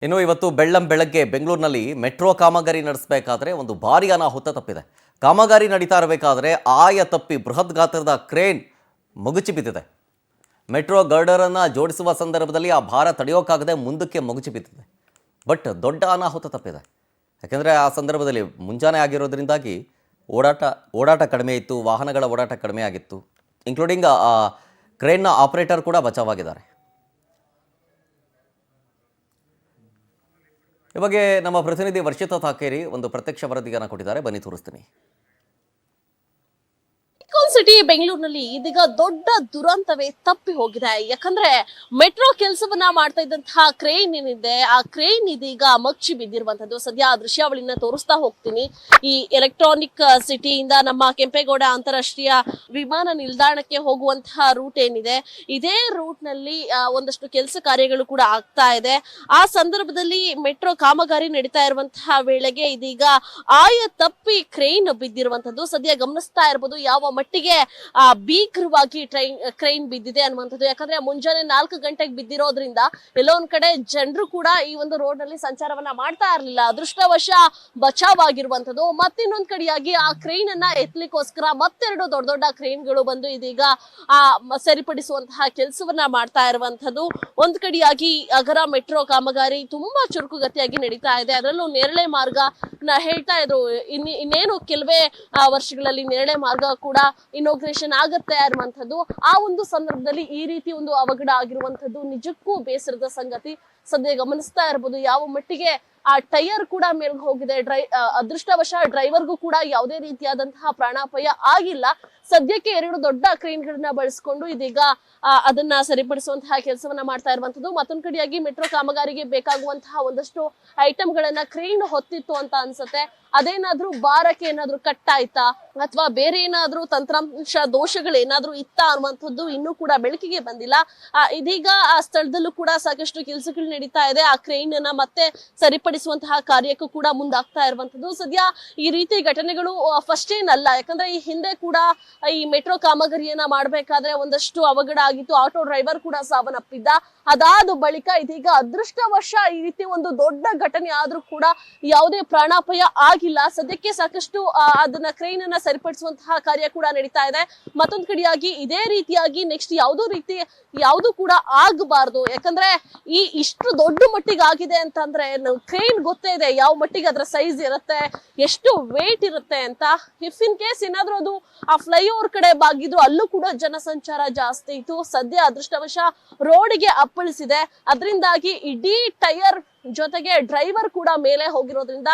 ಇನ್ನು ಇವತ್ತು ಬೆಳಗ್ಗೆ ಬೆಂಗಳೂರಿನಲ್ಲಿ ಮೆಟ್ರೋ ಕಾಮಗಾರಿ ನಡೆಸಬೇಕಾದ್ರೆ ಒಂದು ಭಾರಿ ಅನಾಹುತ ತಪ್ಪಿದೆ. ಕಾಮಗಾರಿ ನಡೀತಾ ಇರಬೇಕಾದ್ರೆ ಆಯ ತಪ್ಪಿ ಬೃಹತ್ ಗಾತ್ರದ ಕ್ರೇನ್ ಮಗುಚಿ ಬಿದ್ದಿದೆ. ಮೆಟ್ರೋ ಗರ್ಡರ್ ಅನ್ನು ಜೋಡಿಸುವ ಸಂದರ್ಭದಲ್ಲಿ ಆ ಭಾರ ತಡೆಯೋಕ್ಕಾಗದೆ ಮುಂದಕ್ಕೆ ಮಗುಚಿ ಬಿದ್ದಿದೆ. ಬಟ್ ದೊಡ್ಡ ಅನಾಹುತ ತಪ್ಪಿದೆ. ಯಾಕೆಂದರೆ ಆ ಸಂದರ್ಭದಲ್ಲಿ ಮುಂಜಾನೆ ಆಗಿರೋದ್ರಿಂದಾಗಿ ಓಡಾಟ ಕಡಿಮೆ ಇತ್ತು, ವಾಹನಗಳ ಓಡಾಟ ಕಡಿಮೆ ಆಗಿತ್ತು. ಇನ್ಕ್ಲೂಡಿಂಗ್ ಆ ಕ್ರೇನ್ನ ಆಪರೇಟರ್ ಕೂಡ ಬಚಾವಾಗಿದ್ದಾರೆ. ಈ ಬಗ್ಗೆ ನಮ್ಮ ಪ್ರತಿನಿಧಿ ವರ್ಷಿತಾ ತಾಕೇರಿ ಒಂದು ಪ್ರತ್ಯಕ್ಷ ವರದಿಯನ್ನು ಕೊಟ್ಟಿದ್ದಾರೆ, ಬನ್ನಿ ತೋರಿಸ್ತೀನಿ. ಸಿಟಿ ಬೆಂಗಳೂರಿನಲ್ಲಿ ಇದೀಗ ದೊಡ್ಡ ದುರಂತವೇ ತಪ್ಪಿ ಹೋಗಿದೆ. ಯಾಕಂದ್ರೆ ಮೆಟ್ರೋ ಕೆಲಸವನ್ನ ಮಾಡ್ತಾ ಇದ್ದಂತಹ ಕ್ರೇನ್ ಏನಿದೆ, ಆ ಕ್ರೇನ್ ಇದೀಗ ಮಗ್ಚಿ ಬಿದ್ದಿರುವಂತದ್ದು. ಸದ್ಯ ಆ ದೃಶ್ಯಾವಳಿನ ತೋರಿಸ್ತಾ ಹೋಗ್ತೀನಿ. ಈ ಎಲೆಕ್ಟ್ರಾನಿಕ್ ಸಿಟಿಯಿಂದ ನಮ್ಮ ಕೆಂಪೇಗೌಡ ಅಂತಾರಾಷ್ಟ್ರೀಯ ವಿಮಾನ ನಿಲ್ದಾಣಕ್ಕೆ ಹೋಗುವಂತಹ ರೂಟ್ ಏನಿದೆ, ಇದೇ ರೂಟ್ ನಲ್ಲಿ ಒಂದಷ್ಟು ಕೆಲಸ ಕಾರ್ಯಗಳು ಕೂಡ ಆಗ್ತಾ ಇದೆ. ಆ ಸಂದರ್ಭದಲ್ಲಿ ಮೆಟ್ರೋ ಕಾಮಗಾರಿ ನಡೀತಾ ಇರುವಂತಹ ವೇಳೆಗೆ ಇದೀಗ ಆಯ ತಪ್ಪಿ ಕ್ರೇನ್ ಬಿದ್ದಿರುವಂತದ್ದು. ಸದ್ಯ ಗಮನಿಸ್ತಾ ಇರಬಹುದು ಯಾವ ಮಟ್ಟಿಗೆ ಭೀಕರವಾಗಿ ಕ್ರೈನ್ ಬಿದ್ದಿದೆ ಅನ್ನುವಂಥದ್ದು. ಯಾಕಂದ್ರೆ ಮುಂಜಾನೆ 4 ಗಂಟೆಗೆ ಬಿದ್ದಿರೋದ್ರಿಂದ ಎಲ್ಲೋ ಒಂದ್ ಕಡೆ ಜನರು ಕೂಡ ಈ ಒಂದು ರೋಡ್ ನಲ್ಲಿ ಸಂಚಾರವನ್ನ ಮಾಡ್ತಾ ಇರಲಿಲ್ಲ. ಅದೃಷ್ಟವಶ ಬಚಾವಾಗಿರುವಂತದ್ದು. ಮತ್ತಿನ್ನೊಂದ್ ಕಡೆಯಾಗಿ ಆ ಕ್ರೈನ್ ಅನ್ನ ಎತ್ತಲಿಕ್ಕೋಸ್ಕರ ಮತ್ತೆರಡು ದೊಡ್ಡ ದೊಡ್ಡ ಕ್ರೇನ್ಗಳು ಬಂದು ಇದೀಗ ಸರಿಪಡಿಸುವಂತಹ ಕೆಲಸವನ್ನ ಮಾಡ್ತಾ ಇರುವಂತದ್ದು. ಒಂದ್ ಕಡೆಯಾಗಿ ಅಗರ ಮೆಟ್ರೋ ಕಾಮಗಾರಿ ತುಂಬಾ ಚುರುಕುಗತಿಯಾಗಿ ನಡೀತಾ ಇದೆ. ಅದರಲ್ಲೂ ನೇರಳೆ ಮಾರ್ಗ ಹೇಳ್ತಾ ಇದ್ರು, ಇನ್ನೇನು ಕೆಲವೇ ವರ್ಷಗಳಲ್ಲಿ ನೇರಳೆ ಮಾರ್ಗ ಕೂಡ ಇನೋಗ್ರೇಷನ್ ಆಗತ್ತೆ ಅನ್ನುವಂಥದ್ದು. ಆ ಒಂದು ಸಂದರ್ಭದಲ್ಲಿ ಈ ರೀತಿ ಒಂದು ಅವಘಡ ಆಗಿರುವಂತದ್ದು ನಿಜಕ್ಕೂ ಬೇಸರದ ಸಂಗತಿ. ಸದ್ಯ ಗಮನಿಸ್ತಾ ಇರಬಹುದು ಯಾವ ಮಟ್ಟಿಗೆ ಆ ಟೈರ್ ಕೂಡ ಮೇಲ್ ಹೋಗಿದೆ. ಅದೃಷ್ಟವಶ ಡ್ರೈವರ್ಗೂ ಕೂಡ ಯಾವುದೇ ರೀತಿಯಾದಂತಹ ಪ್ರಾಣಾಪಾಯ ಆಗಿಲ್ಲ. ಸದ್ಯಕ್ಕೆ 2 ದೊಡ್ಡ ಕ್ರೇನ್ಗಳನ್ನ ಬಳಸಿಕೊಂಡು ಇದೀಗ ಅದನ್ನ ಸರಿಪಡಿಸುವಂತಹ ಕೆಲಸವನ್ನ ಮಾಡ್ತಾ ಇರುವಂತದ್ದು. ಮತ್ತೊಂದ್ ಕಡೆಯಾಗಿ ಮೆಟ್ರೋ ಕಾಮಗಾರಿಗೆ ಬೇಕಾಗುವಂತಹ ಒಂದಷ್ಟು ಐಟಮ್ಗಳನ್ನ ಕ್ರೇನ್ ಹೊತ್ತಿತ್ತು ಅಂತ ಅನ್ಸುತ್ತೆ. ಅದೇನಾದ್ರೂ ಭಾರಕ್ಕೆ ಏನಾದ್ರೂ ಕಟ್ಟಾಯ್ತಾ ಅಥವಾ ಬೇರೆ ಏನಾದ್ರೂ ತಂತ್ರಾಂಶ ದೋಷಗಳೇನಾದ್ರೂ ಇತ್ತಾ ಅನ್ನುವಂಥದ್ದು ಇನ್ನೂ ಕೂಡ ಬೆಳಕಿಗೆ ಬಂದಿಲ್ಲ. ಇದೀಗ ಆ ಸ್ಥಳದಲ್ಲೂ ಕೂಡ ಸಾಕಷ್ಟು ಕೆಲಸಗಳು ನಡೀತಾ ಇದೆ. ಆ ಕ್ರೇನ್ ಅನ್ನ ಮತ್ತೆ ಸರಿಪಡಿಸುವಂತಹ ಕಾರ್ಯಕ್ಕೂ ಕೂಡ ಮುಂದಾಗ್ತಾ ಇರುವಂತದ್ದು. ಸದ್ಯ ಈ ರೀತಿ ಘಟನೆಗಳು ಫಸ್ಟ್ ಏನಲ್ಲ. ಯಾಕಂದ್ರೆ ಈ ಹಿಂದೆ ಕೂಡ ಈ ಮೆಟ್ರೋ ಕಾಮಗಾರಿಯನ್ನ ಮಾಡ್ಬೇಕಾದ್ರೆ ಒಂದಷ್ಟು ಅವಘಡ ಆಗಿತ್ತು. ಆಟೋ ಡ್ರೈವರ್ ಕೂಡ ಸಾವನ್ನಪ್ಪಿದ್ದ. ಅದಾದ ಬಳಿಕ ಇದೀಗ ಅದೃಷ್ಟವಶ ಈ ರೀತಿ ಒಂದು ದೊಡ್ಡ ಘಟನೆ ಆದ್ರೂ ಕೂಡ ಯಾವುದೇ ಪ್ರಾಣಾಪಾಯ ಆಗಿಲ್ಲ. ಸದ್ಯಕ್ಕೆ ಸಾಕಷ್ಟು ಅದನ್ನ ಕ್ರೇನ್ ಅನ್ನ ಸರಿಪಡಿಸುವಂತಹ ಕಾರ್ಯ ಕೂಡ ನಡೀತಾ ಇದೆ. ಮತ್ತೊಂದ್ ಕಡೆಯಾಗಿ ಇದೇ ರೀತಿಯಾಗಿ ನೆಕ್ಸ್ಟ್ ಯಾವುದು ಕೂಡ ಆಗಬಾರ್ದು. ಯಾಕಂದ್ರೆ ಇಷ್ಟು ದೊಡ್ಡ ಮಟ್ಟಿಗೆ ಆಗಿದೆ ಅಂತಂದ್ರೆ ಕ್ರೇನ್ ಗೊತ್ತೇ ಇದೆ ಯಾವ ಮಟ್ಟಿಗೆ ಅದರ ಸೈಜ್ ಇರುತ್ತೆ, ಎಷ್ಟು ವೇಟ್ ಇರುತ್ತೆ ಅಂತ. ಇಫ್ ಇನ್ ಕೇಸ್ ಏನಾದ್ರೂ ಅದು ಆ ಫ್ಲೈಓವರ್ ಕಡೆ ಬಾಗಿದ್ರು ಅಲ್ಲೂ ಕೂಡ ಜನಸಂಚಾರ ಜಾಸ್ತಿ ಇತ್ತು. ಸದ್ಯ ಅದೃಷ್ಟವಶ ರೋಡ್ಗೆ ಅಪ್ಪಳಿಸಿದೆ. ಅದರಿಂದಾಗಿ ಇಡೀ ಟೈರ್ ಜೊತೆಗೆ ಡ್ರೈವರ್ ಕೂಡ ಮೇಲೆ ಹೋಗಿರೋದ್ರಿಂದ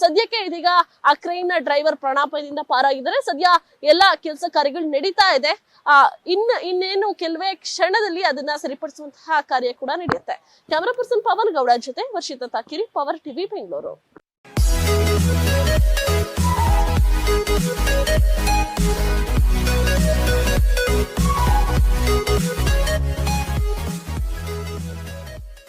ಸದ್ಯಕ್ಕೆ ಇದೀಗ ಆ ಕ್ರೇನ್ ಡ್ರೈವರ್ ಪ್ರಾಣಾಪಾಯದಿಂದ ಪಾರಾಗಿದ್ದಾರೆ. ಸದ್ಯ ಎಲ್ಲ ಕೆಲಸ ಕಾರ್ಯಗಳು ನಡೀತಾ ಇದೆ. ಇನ್ನೇನು ಕೆಲವೇ ಕ್ಷಣದಲ್ಲಿ ಅದನ್ನ ಸರಿಪಡಿಸುವಂತಹ ಕಾರ್ಯ ಕೂಡ ನಡೆಯುತ್ತೆ. ಕ್ಯಾಮರಾ ಪರ್ಸನ್ ಪವನ್ ಗೌಡ ಜೊತೆ ವರ್ಷಿತಾ ತಾಕೇರಿ, ಪವರ್ ಟಿವಿ ಬೆಂಗಳೂರು.